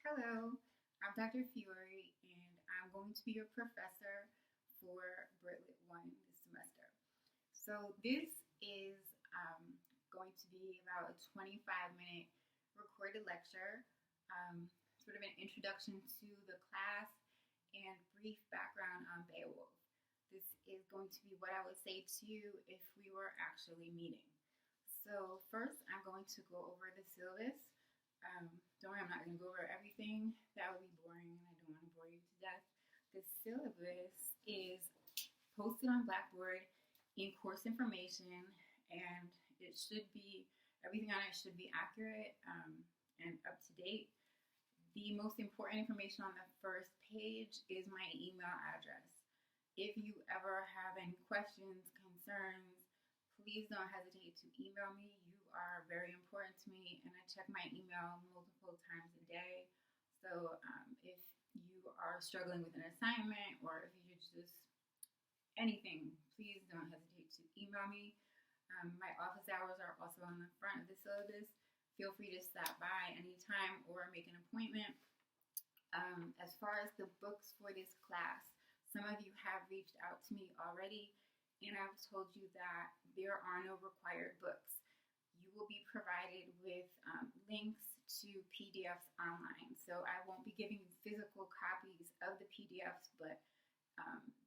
Hello, I'm Dr. Fiore, and I'm going to be your professor for Britlet 1 this semester. So, this is going to be about a 25-minute recorded lecture, sort of an introduction to the class and brief background on Beowulf. This is going to be what I would say to you if we were actually meeting. So, first, I'm going to go over the syllabus. Don't worry, I'm not going to go over everything. That would be boring, and I don't want to bore you to death. The syllabus is posted on Blackboard in course information, and it should be, everything on it should be accurate and up to date. The most important information on the first page is my email address. If you ever have any questions, concerns, please don't hesitate to email me. You are very important to me, and I check my email multiple times a day. So if you are struggling with an assignment or if you're just anything, please don't hesitate to email me. My office hours are also on the front of the syllabus. Feel free to stop by anytime or make an appointment. As far as the books for this class, some of you have reached out to me already, and I've told you that there are no required books. You will be provided with links to PDFs online. So I won't be giving you physical copies of the PDFs, but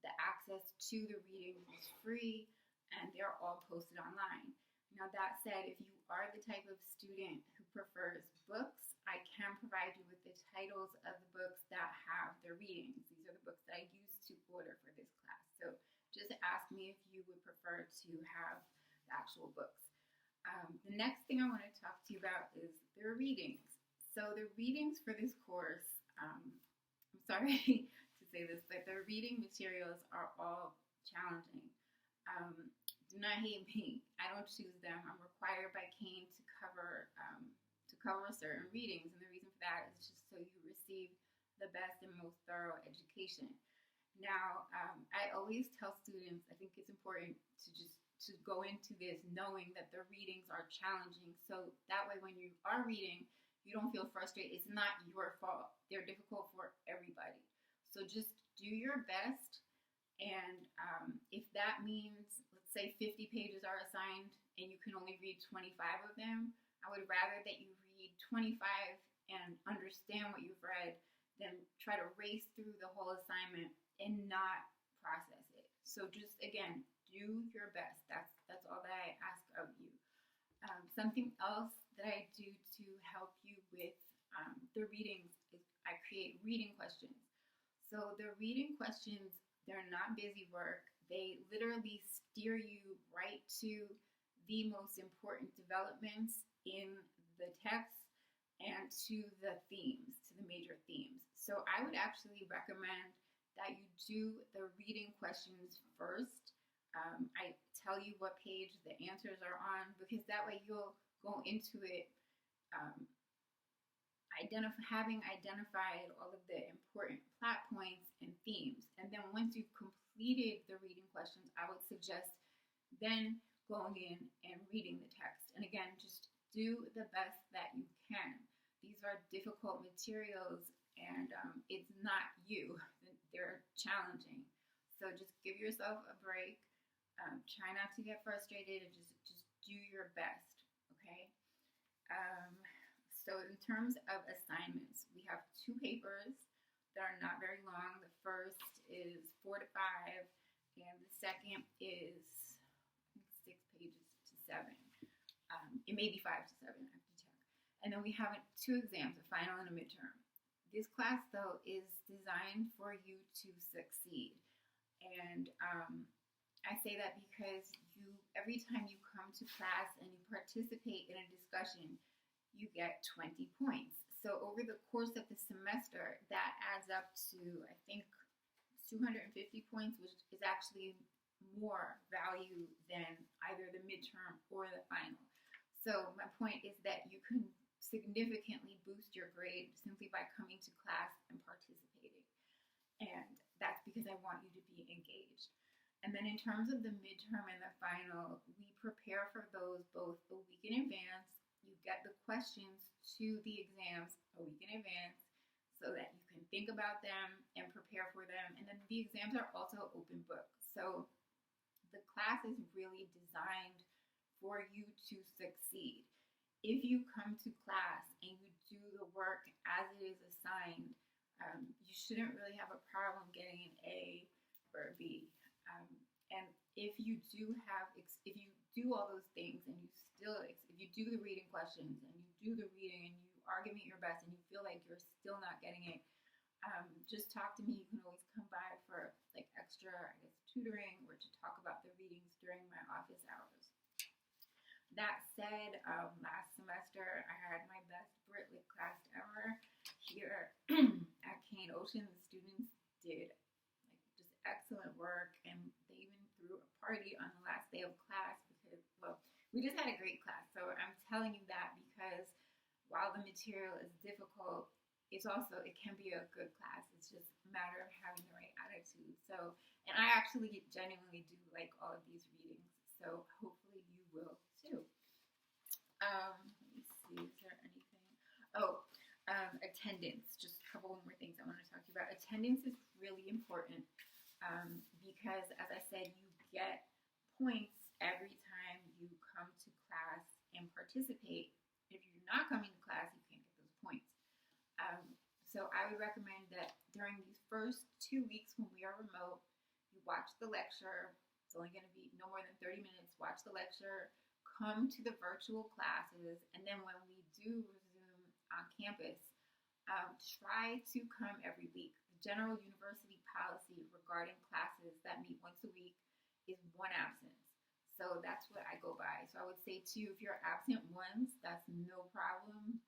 the access to the reading is free, and they're all posted online. Now, that said, if you are the type of student who prefers books, I can provide you with the titles of the books that have the readings. These are the books that I use to order for this class. So just ask me if you would prefer to have the actual books. The next thing I want to talk to you about is the readings. So the readings for this course, I'm sorry to say this, but the reading materials are all challenging. Do not hate me. I don't choose them. I'm required by Kane to cover certain readings, and the reason for that is just so you receive the best and most thorough education. Now, I always tell students I think it's important to go into this knowing that the readings are challenging, so that way when you are reading, you don't feel frustrated. It's not your fault. They're difficult for everybody. So just do your best. And if that means, let's say 50 pages are assigned and you can only read 25 of them, I would rather that you read 25 and understand what you've read than try to race through the whole assignment and not process it. So just, again, do your best. That's all that I ask of you. Something else that I do to help you with the readings is I create reading questions. So the reading questions, they're not busy work. They literally steer you right to the most important developments in the text and to the themes, to the major themes. So I would actually recommend that you do the reading questions first. I tell you what page the answers are on, because that way you'll go into it having identified all of the important plot points and themes. And then once you've completed the reading questions, I would suggest then going in and reading the text. And again, just do the best that you can. These are difficult materials, and it's not you. They're challenging. So just give yourself a break. Try not to get frustrated, and just do your best, okay? So in terms of assignments, we have 2 papers that are not very long. The first is 4 to 5, and the second is, I think, 6 pages to 7. It may be 5 to 7, I have to check. And then we have 2 exams, a final and a midterm. This class, though, is designed for you to succeed. And I say that because every time you come to class and you participate in a discussion, you get 20 points. So over the course of the semester, that adds up to, I think, 250 points, which is actually more value than either the midterm or the final. So my point is that you can significantly boost your grade simply by coming to class and participating. And that's because I want you to be engaged. And then in terms of the midterm and the final, we prepare for those both a week in advance. You get the questions to the exams a week in advance. think about them and prepare for them. And then the exams are also open book. So the class is really designed for you to succeed. If you come to class and you do the work as it is assigned, you shouldn't really have a problem getting an A or a B. And if you do all those things and if you do the reading questions and you do the reading and you are giving it your best and you feel like you're still not getting it, just talk to me. You can always come by for like extra, tutoring or to talk about the readings during my office hours. That said, last semester I had my best Brit Lit class ever here at Kane Ocean. The students did just excellent work, and they even threw a party on the last day of class because, we just had a great class. So I'm telling you that because while the material is difficult, it can be a good class. It's just a matter of having the right attitude. So, and I actually genuinely do like all of these readings. So hopefully you will too. Let me see, is there anything? Attendance. Just a couple more things I want to talk to you about. Attendance is really important because, as I said, you get points every time you come to class and participate. If you're not coming to class, you can't get those points. So I would recommend that during these first 2 weeks when we are remote, you watch the lecture. It's only going to be no more than 30 minutes. Watch the lecture, come to the virtual classes, and then when we do resume on campus, try to come every week. The general university policy regarding classes that meet once a week is 1 absence. So that's what I go by. So I would say too, if you're absent once, that's no problem.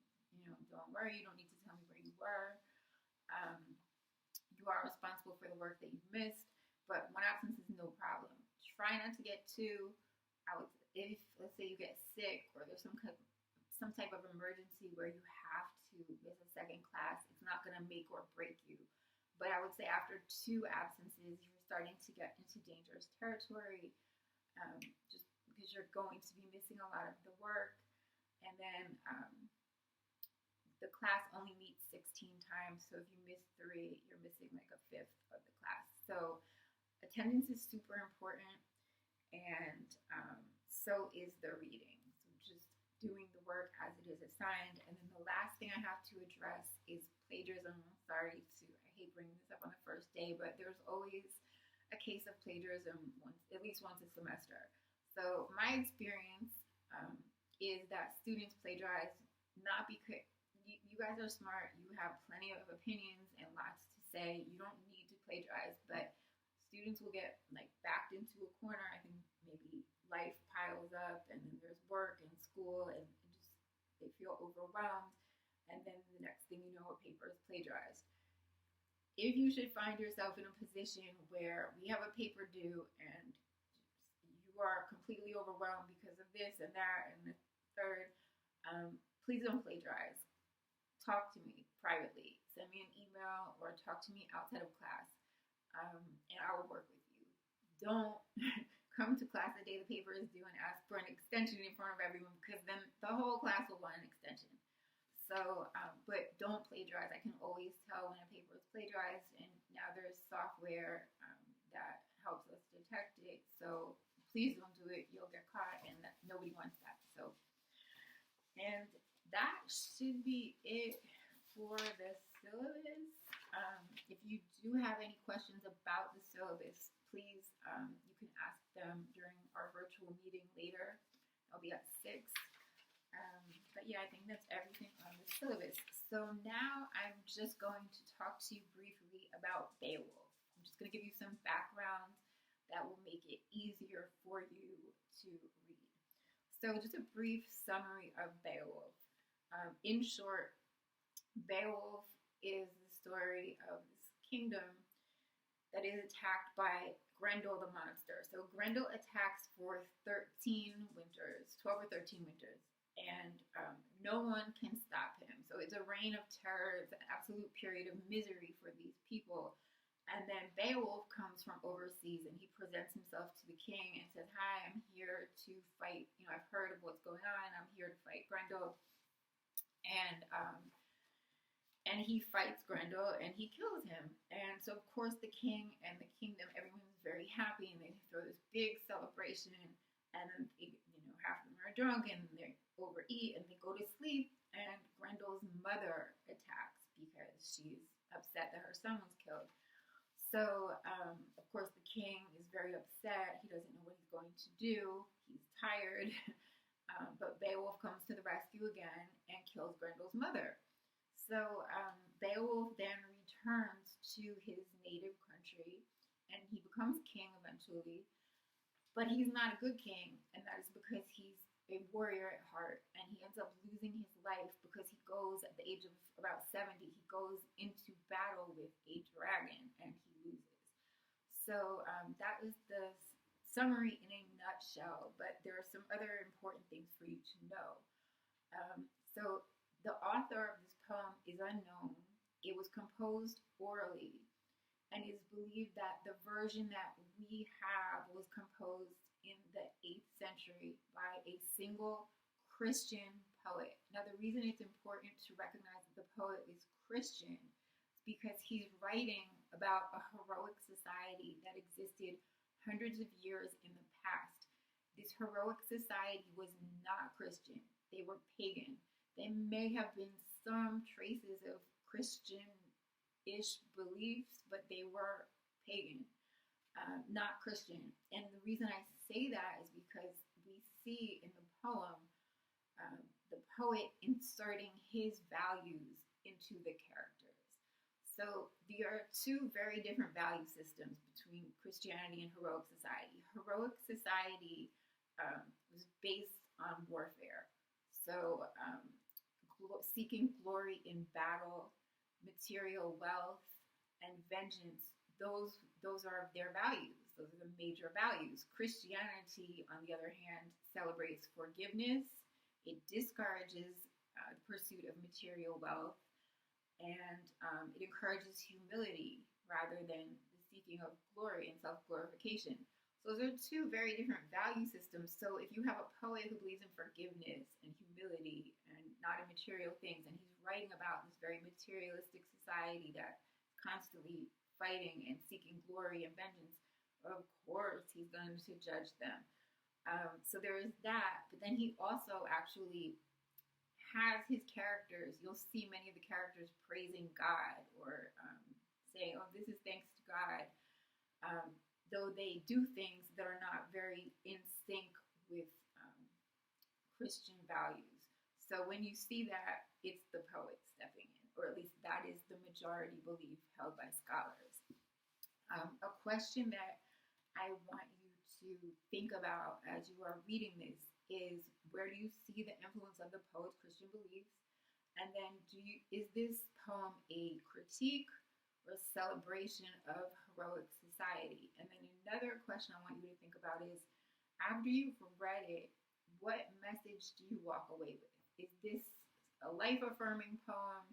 Don't worry. You don't need to tell me where you were. You are responsible for the work that you've missed, but 1 absence is no problem. Try not to get 2. If let's say you get sick or there's some type of emergency where you have to miss a second class, it's not going to make or break you. But I would say after 2 absences, you're starting to get into dangerous territory, just because you're going to be missing a lot of the work. And then the class only meets 16 times, so if you miss 3, you're missing like a fifth of the class. So attendance is super important, and so is the reading. So just doing the work as it is assigned. And then the last thing I have to address is plagiarism. I hate bringing this up on the first day, but there's always a case of plagiarism at least once a semester. So my experience is that students plagiarize not because you guys are smart, you have plenty of opinions and lots to say. You don't need to plagiarize, but students will get backed into a corner. I think maybe life piles up, and then there's work and school, and they feel overwhelmed, and then the next thing you know, a paper is plagiarized. If you should find yourself in a position where we have a paper due and you are completely overwhelmed because of this and that and the third, please don't plagiarize. Talk to me privately. Send me an email or talk to me outside of class, and I will work with you. Don't come to class the day the paper is due and ask for an extension in front of everyone, because then the whole class will want an extension. So, but don't plagiarize. I can always tell when a paper is plagiarized, and now there's software that helps us detect it. So please don't do it. You'll get caught, and nobody wants that. So, and that should be it for the syllabus. If you do have any questions about the syllabus, please, you can ask them during our virtual meeting later. I'll be at 6. But yeah, I think that's everything on the syllabus. So now I'm just going to talk to you briefly about Beowulf. I'm just going to give you some background that will make it easier for you to read. So just a brief summary of Beowulf. In short, Beowulf is the story of this kingdom that is attacked by Grendel the monster. So Grendel attacks for 12 or 13 winters, and no one can stop him. So it's a reign of terror. It's an absolute period of misery for these people. And then Beowulf comes from overseas, and he presents himself to the king and says, "Hi, I'm here to fight. I've heard of what's going on. I'm here to fight Grendel." And and he fights Grendel and he kills him. And so, of course, the king and the kingdom, everyone's very happy, and they throw this big celebration. And then, half of them are drunk and they overeat and they go to sleep. And Grendel's mother attacks because she's upset that her son was killed. So, of course, the king is very upset. He doesn't know what he's going to do. He's tired. But Beowulf comes to the rescue again and kills Grendel's mother. So Beowulf then returns to his native country and he becomes king eventually. But he's not a good king, and that is because he's a warrior at heart, and he ends up losing his life because he goes, at the age of about 70, he goes into battle with a dragon, and he loses. So that was the summary in a nutshell, but there are some other important things for you to know. So the author of this poem is unknown. It was composed orally, and it is believed that the version that we have was composed in the 8th century by a single Christian poet. Now, the reason it's important to recognize that the poet is Christian is because he's writing about a heroic society that existed hundreds of years in the past. This heroic society was not Christian. They were pagan. There may have been some traces of Christian-ish beliefs, but they were pagan, not Christian. And the reason I say that is because we see in the poem the poet inserting his values into the characters. So there are two very different value systems between Christianity and heroic society. Heroic society was based on warfare. So seeking glory in battle, material wealth, and vengeance, those are their values. Those are the major values. Christianity, on the other hand, celebrates forgiveness. It discourages the pursuit of material wealth, and it encourages humility rather than the seeking of glory and self-glorification. So those are two very different value systems. So if you have a poet who believes in forgiveness and humility and not in material things, and he's writing about this very materialistic society that's constantly fighting and seeking glory and vengeance, of course he's going to judge them. So there is that, but then he also actually has his characters. You'll see many of the characters praising God or saying, oh, this is thanks to God, though they do things that are not very in sync with Christian values. So when you see that, it's the poet stepping in, or at least that is the majority belief held by scholars. A question that I want you to think about as you are reading this is, where do you see the influence of the poet's Christian beliefs? And then is this poem a critique or a celebration of heroic society? And then another question I want you to think about is, after you've read it, what message do you walk away with? Is this a life-affirming poem?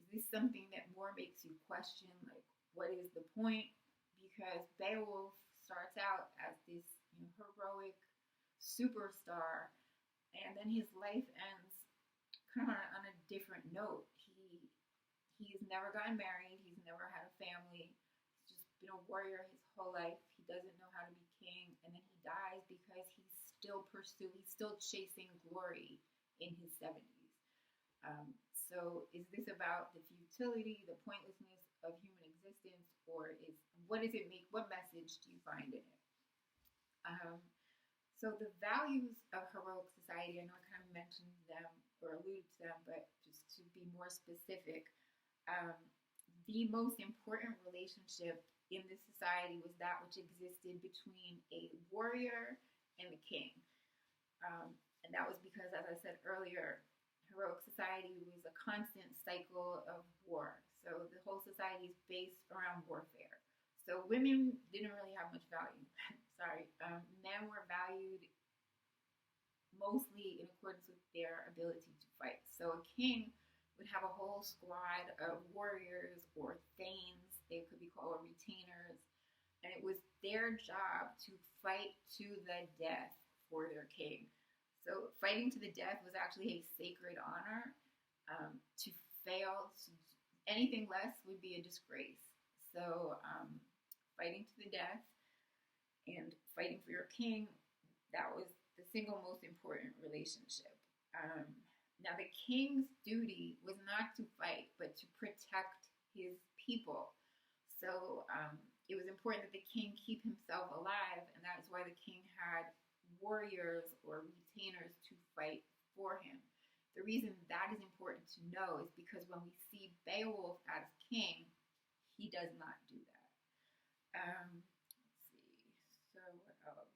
Is this something that more makes you question, like, what is the point? Because Beowulf starts out as this heroic superstar, and then his life ends kind of on a different note. He's never gotten married. He's never had a family. He's just been a warrior his whole life. He doesn't know how to be king, and then he dies because he's still chasing glory in his 70s. So is this about the futility, the pointlessness of human existence, or what message do you find in it? So the values of heroic society, I know I kind of mentioned them or alluded to them, but just to be more specific, the most important relationship in this society was that which existed between a warrior and the king. And that was because, as I said earlier, heroic society was a constant cycle of war. So the whole society is based around warfare. So women didn't really have much value. Sorry. Men were valued mostly in accordance with their ability to fight. So a king would have a whole squad of warriors or thanes, they could be called retainers, and it was their job to fight to the death for their king. So fighting to the death was actually a sacred honor. To fail, Anything less would be a disgrace. So, fighting to the death and fighting for your king, that was the single most important relationship. Um, Now, the king's duty was not to fight, but to protect his people. So, it was important that the king keep himself alive, and that's why the king had warriors or retainers to fight for him. The reason that is important to know is because when we see Beowulf as king, he does not do that. Let's see. So what else?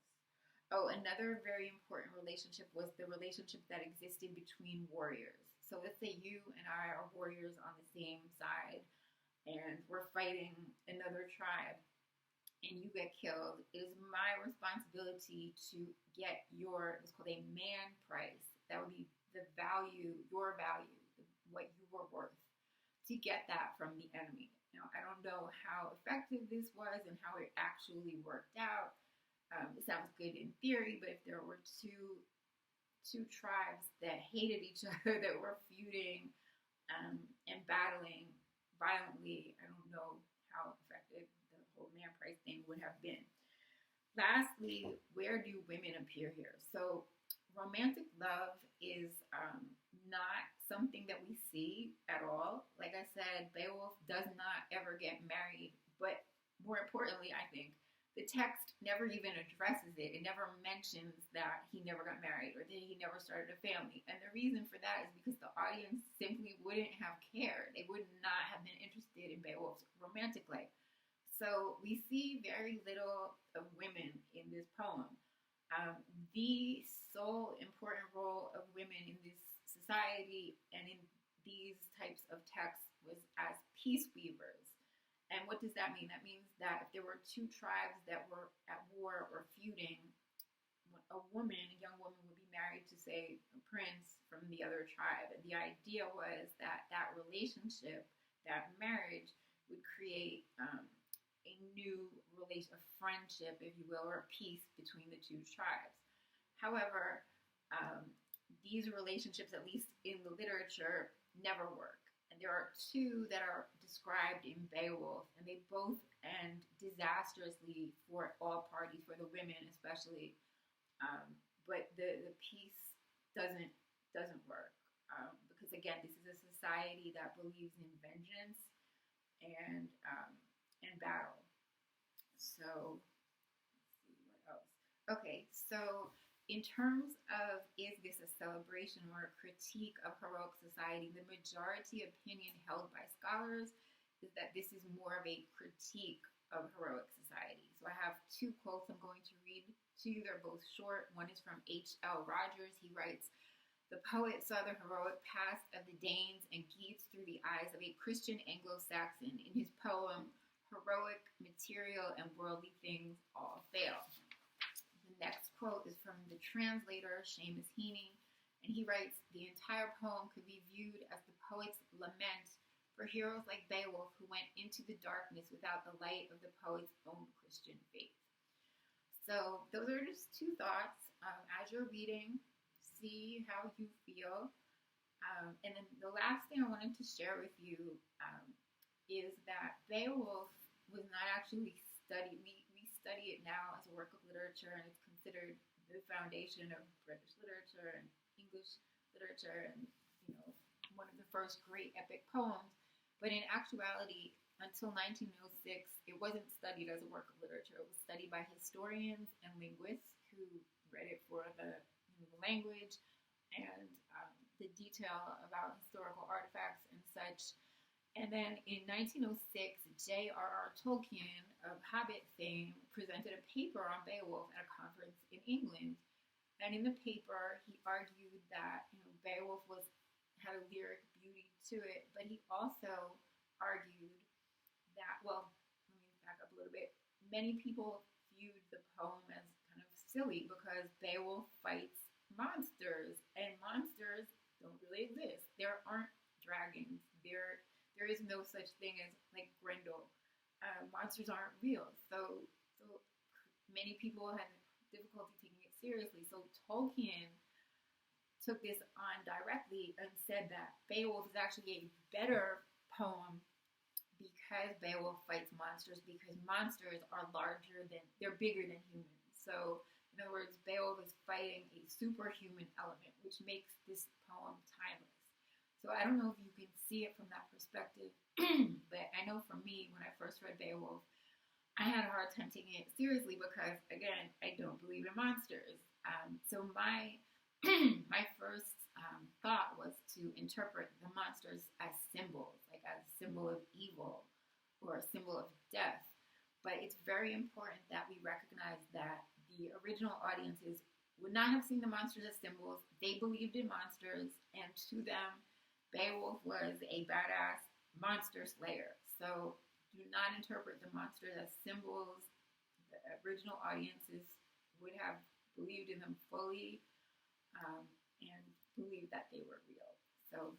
Oh, another very important relationship was the relationship that existed between warriors. So let's say you and I are warriors on the same side, and we're fighting another tribe, and you get killed. It is my responsibility to get what's called a man price. That would be the value, your value, what you were worth, to get that from the enemy. Now, I don't know how effective this was and how it actually worked out. It sounds good in theory, but if there were two tribes that hated each other, that were feuding and battling violently, I don't know how effective the whole man price thing would have been. Lastly, where do women appear here? So, romantic love is not something that we see at all. Like I said, Beowulf does not ever get married, but more importantly, I think, the text never even addresses it. It never mentions that he never got married or that he never started a family. And the reason for that is because the audience simply wouldn't have cared. They would not have been interested in Beowulf's romantic life. So we see very little of women in this poem. The sole important role of women in this society and in these types of texts was as peace weavers. And what does that mean? That means that if there were two tribes that were at war or feuding, a young woman would be married to, say, a prince from the other tribe. And the idea was that that relationship, that marriage, would create a new relation, a friendship, if you will, or a peace between the two tribes. However, these relationships, at least in the literature, never work. And there are two that are described in Beowulf, and they both end disastrously for all parties, for the women especially. But the peace doesn't work because, again, this is a society that believes in vengeance and battle. So let's see what else. Okay, so in terms of is this a celebration or a critique of heroic society, the majority opinion held by scholars is that this is more of a critique of heroic society. So I have two quotes I'm going to read to you. They're both short. One is from H.L. Rogers. He writes, "The poet saw the heroic past of the Danes and Geats through the eyes of a Christian Anglo-Saxon. In his poem, heroic, material, and worldly things all fail." The next quote is from the translator, Seamus Heaney, and he writes, "The entire poem could be viewed as the poet's lament for heroes like Beowulf who went into the darkness without the light of the poet's own Christian faith." So those are just two thoughts. As you're reading, see how you feel. And then the last thing I wanted to share with you is that Beowulf was not actually studied. We study it now as a work of literature, and it's considered the foundation of British literature and English literature, and one of the first great epic poems. But in actuality, until 1906, it wasn't studied as a work of literature. It was studied by historians and linguists who read it for the language and the detail about historical artifacts and such. And then in 1906, J.R.R. Tolkien of Hobbit fame presented a paper on Beowulf at a conference in England. And in the paper, he argued that Beowulf had a lyric beauty to it, but he also argued that, well, let me back up a little bit. Many people viewed the poem as kind of silly because Beowulf fights monsters, and monsters don't really exist. There aren't dragons. There is no such thing as like Grendel. Monsters aren't real. So many people had difficulty taking it seriously. So Tolkien took this on directly and said that Beowulf is actually a better poem because Beowulf fights monsters because monsters are they're bigger than humans. So, in other words, Beowulf is fighting a superhuman element, which makes this poem timeless. So, I don't know if you can see it from that perspective, but I know for me, when I first read Beowulf, I had a hard time taking it seriously because, again, I don't believe in monsters. So my my first thought was to interpret the monsters as symbols, like as a symbol of evil or a symbol of death. But it's very important that we recognize that the original audiences would not have seen the monsters as symbols. They believed in monsters, and to them, Beowulf was a badass monster slayer. So do not interpret the monsters as symbols. The original audiences would have believed in them fully, and believed that they were real. So,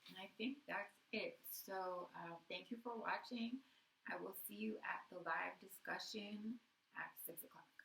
and I think that's it. So, thank you for watching. I will see you at the live discussion at 6 o'clock.